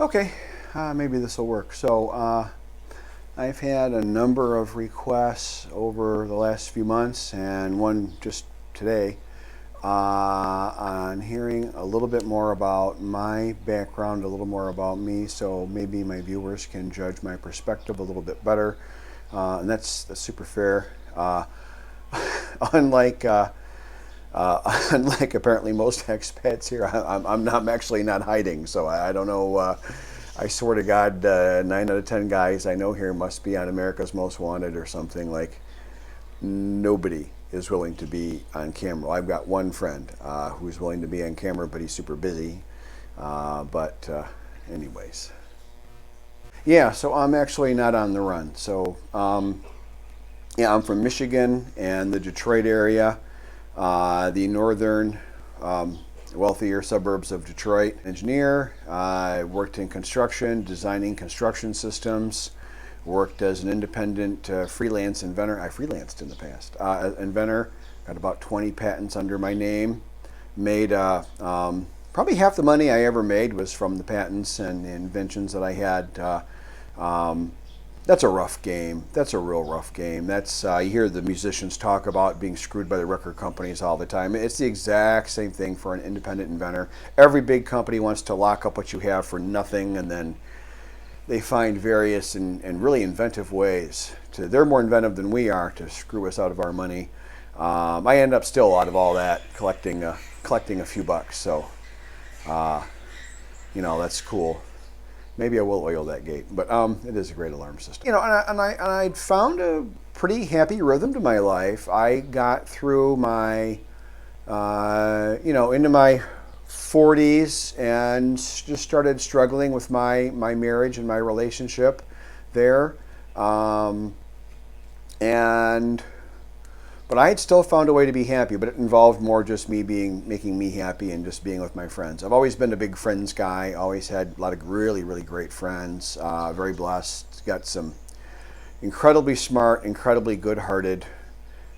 Okay, maybe this will work. I've had a number of requests over the last few months, and one just today, on hearing a little bit more about my background, a little more about me, so maybe my viewers can judge my perspective a little bit better. And that's super fair. Unlike unlike apparently most expats here, I'm actually not hiding. So I don't know. I swear to God, 9 out of 10 guys I know here must be on America's Most Wanted or something. Like, nobody is willing to be on camera. I've got one friend who's willing to be on camera, but he's super busy. Anyways, yeah. So I'm actually not on the run. Yeah, I'm from Michigan and the Detroit area, the northern, wealthier suburbs of Detroit. Engineer, I worked in construction, designing construction systems, worked as an independent freelance inventor. I freelanced in the past. Inventor, got about 20 patents under my name. Made probably half the money I ever made was from the patents and the inventions that I had. That's a rough game. That's a real rough game. You hear the musicians talk about being screwed by the record companies all the time. It's the exact same thing for an independent inventor. Every big company wants to lock up what you have for nothing, and then they find various and really inventive ways they're more inventive than we are to screw us out of our money. I end up still out of all that collecting a few bucks. So, that's cool. Maybe I will oil that gate, but it is a great alarm system. I found a pretty happy rhythm to my life. I got through my, into my 40s and just started struggling with my marriage and my relationship there. But I had still found a way to be happy, but it involved more just making me happy and just being with my friends. I've always been a big friends guy, always had a lot of really, really great friends, very blessed, got some incredibly smart, incredibly good-hearted,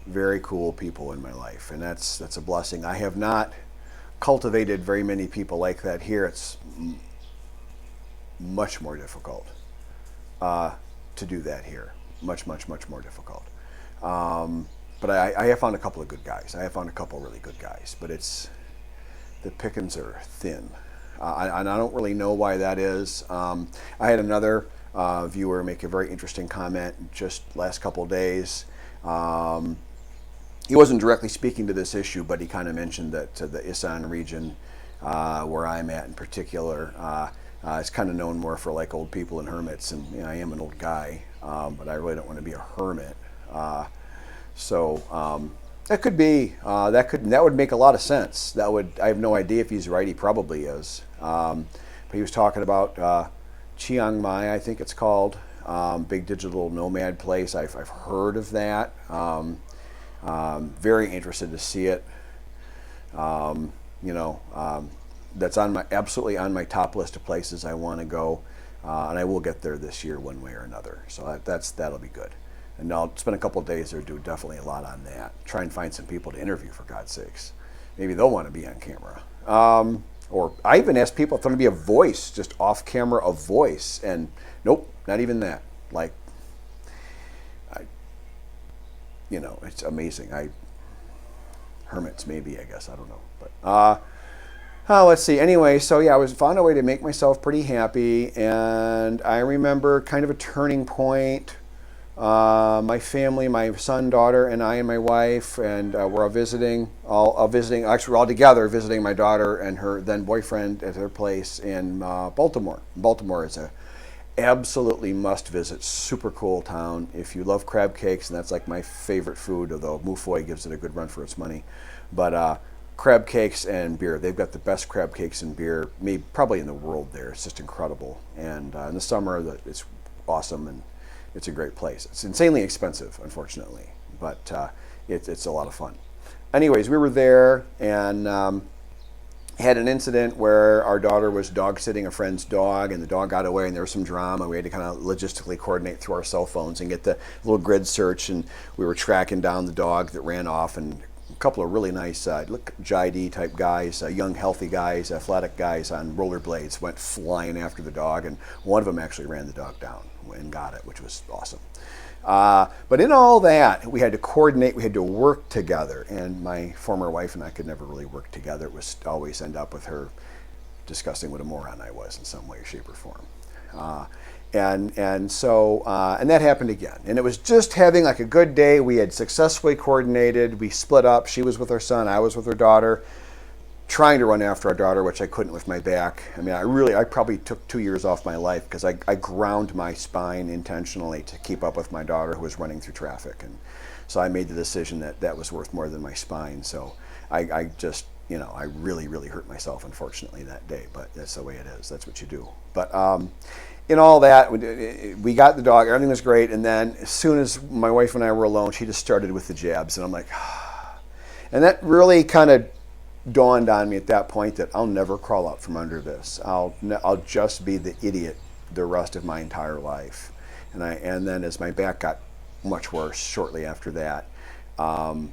very cool people in my life, and that's a blessing. I have not cultivated very many people like that here. It's much more difficult to do that here, much, much, much more difficult. But I have found a couple of good guys. I have found a couple of really good guys, but the pickings are thin. And I don't really know why that is. I had another viewer make a very interesting comment just last couple of days. He wasn't directly speaking to this issue, but he kind of mentioned that the Isan region, where I'm at in particular, is kind of known more for like old people and hermits. And I am an old guy, but I really don't want to be a hermit. That could be that would make a lot of sense. I have no idea if he's right. He probably is. But he was talking about Chiang Mai, I think it's called, big digital nomad place. I've heard of that. Very interested to see it. That's absolutely on my top list of places I want to go, and I will get there this year one way or another. So that'll be good. And I'll spend a couple of days there, do definitely a lot on that. Try and find some people to interview, for God's sakes. Maybe they'll want to be on camera. Or I even asked people if there to be a voice, just off camera, a voice. And nope, not even that. Like, it's amazing. Hermits maybe, I guess, I don't know. But let's see. Anyway, so yeah, found a way to make myself pretty happy. And I remember kind of a turning point. My family, my son, daughter, and I and my wife, and we're all together visiting my daughter and her then boyfriend at their place in Baltimore. Baltimore is a absolutely must visit, super cool town. If you love crab cakes, and that's like my favorite food, although Mufoy gives it a good run for its money. But crab cakes and beer, they've got the best crab cakes and beer, maybe probably in the world there. It's just incredible. And in the summer, it's awesome, and it's a great place. It's insanely expensive, unfortunately, but it's a lot of fun. Anyways, we were there and had an incident where our daughter was dog sitting a friend's dog, and the dog got away, and there was some drama. We had to kind of logistically coordinate through our cell phones and get the little grid search, and we were tracking down the dog that ran off and couple of really nice, look, JID type guys, young, healthy guys, athletic guys on rollerblades went flying after the dog, and one of them actually ran the dog down and got it, which was awesome. But in all that, we had to coordinate, we had to work together, and my former wife and I could never really work together. It was always end up with her discussing what a moron I was in some way, shape, or form. And so that happened again. And it was just having like a good day. We had successfully coordinated. We split up. She was with her son. I was with her daughter, trying to run after our daughter, which I couldn't with my back. I mean, I probably took 2 years off my life because I ground my spine intentionally to keep up with my daughter who was running through traffic. And so I made the decision that that was worth more than my spine. So I just, I really, really hurt myself, unfortunately, that day. But that's the way it is. That's what you do. But in all that, we got the dog. Everything was great. And then as soon as my wife and I were alone, she just started with the jabs. And I'm like, and that really kind of dawned on me at that point that I'll never crawl out from under this. I'll just be the idiot the rest of my entire life. And then as my back got much worse shortly after that, now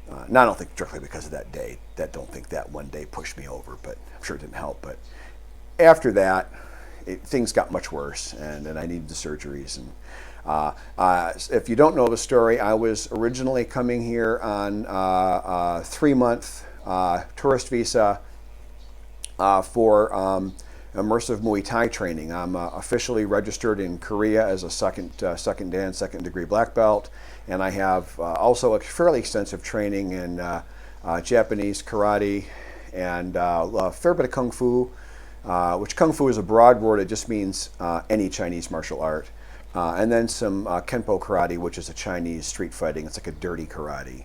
I don't think directly because of that day. Don't think that one day pushed me over, but I'm sure it didn't help. But after that, things got much worse, and I needed the surgeries. And if you don't know the story, I was originally coming here on a 3-month tourist visa for immersive Muay Thai training. I'm officially registered in Korea as a second dan, second degree black belt, and I have also a fairly extensive training in Japanese karate and a fair bit of kung fu. Which kung fu is a broad word. It just means any Chinese martial art. And then some Kenpo karate, which is a Chinese street fighting. It's like a dirty karate.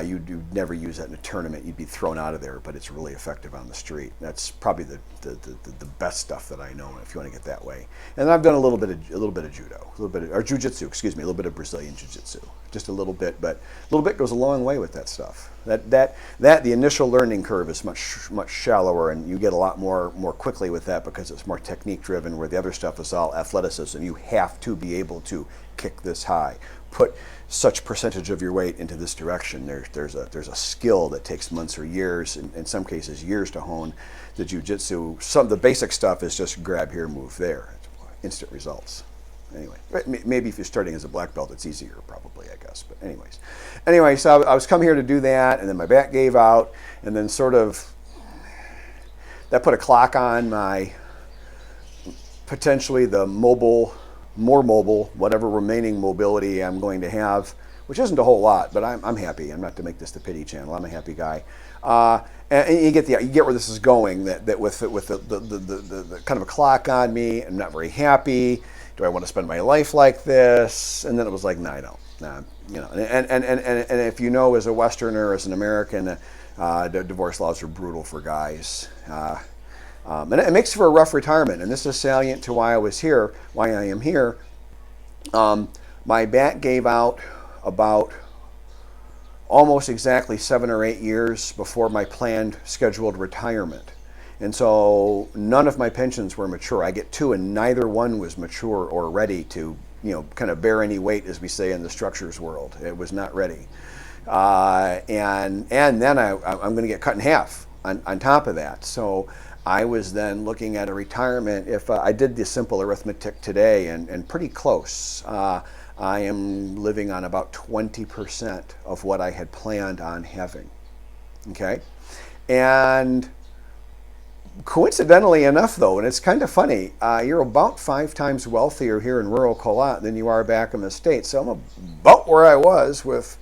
You'd never use that in a tournament. You'd be thrown out of there, but it's really effective on the street. That's probably the best stuff that I know, if you want to get that way. And I've done a little bit of judo, or jujitsu, excuse me, a little bit of Brazilian jiu-jitsu, just a little bit, but a little bit goes a long way with that stuff. The initial learning curve is much shallower, and you get a lot more quickly with that because it's more technique driven, where the other stuff is all athleticism. You have to be able to kick this high, put such percentage of your weight into this direction. There's a skill that takes months or years, in some cases years, to hone. The jiu-jitsu, the basic stuff is just grab here, move there, instant results. Anyway, maybe if you're starting as a black belt, it's easier, probably, I guess. But anyway, so I was coming here to do that, and then my back gave out, and then sort of that put a clock on my potentially the more mobile, whatever remaining mobility I'm going to have, which isn't a whole lot, but I'm happy. I'm not to make this the pity channel. I'm a happy guy. And you get where this is going. That with the kind of a clock on me, I'm not very happy. Do I want to spend my life like this? And then it was like, no, I don't. And if you know, as a Westerner, as an American, the divorce laws are brutal for guys. And it makes for a rough retirement. And this is salient to why I am here. My back gave out about almost exactly 7 or 8 years before my planned scheduled retirement. And so none of my pensions were mature. I get 2, and neither one was mature or ready to, kind of bear any weight, as we say in the structures world. It was not ready. And then I'm going to get cut in half on top of that. So I was then looking at a retirement. If I did the simple arithmetic today, and pretty close, I am living on about 20% of what I had planned on having. Okay? And coincidentally enough, though, and it's kind of funny, you're about 5 times wealthier here in rural Colat than you are back in the States. So I'm about where I was, with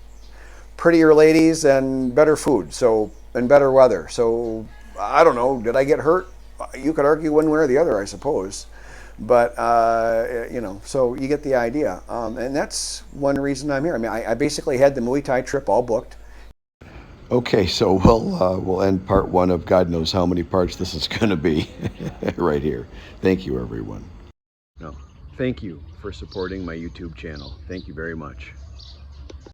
prettier ladies and better food, and better weather. So I don't know, did I get hurt? You could argue one way or the other, I suppose. But, so you get the idea. And that's one reason I'm here. I mean, I basically had the Muay Thai trip all booked. Okay, so we'll end part 1 of God knows how many parts this is going to be right here. Thank you, everyone. No, thank you for supporting my YouTube channel. Thank you very much.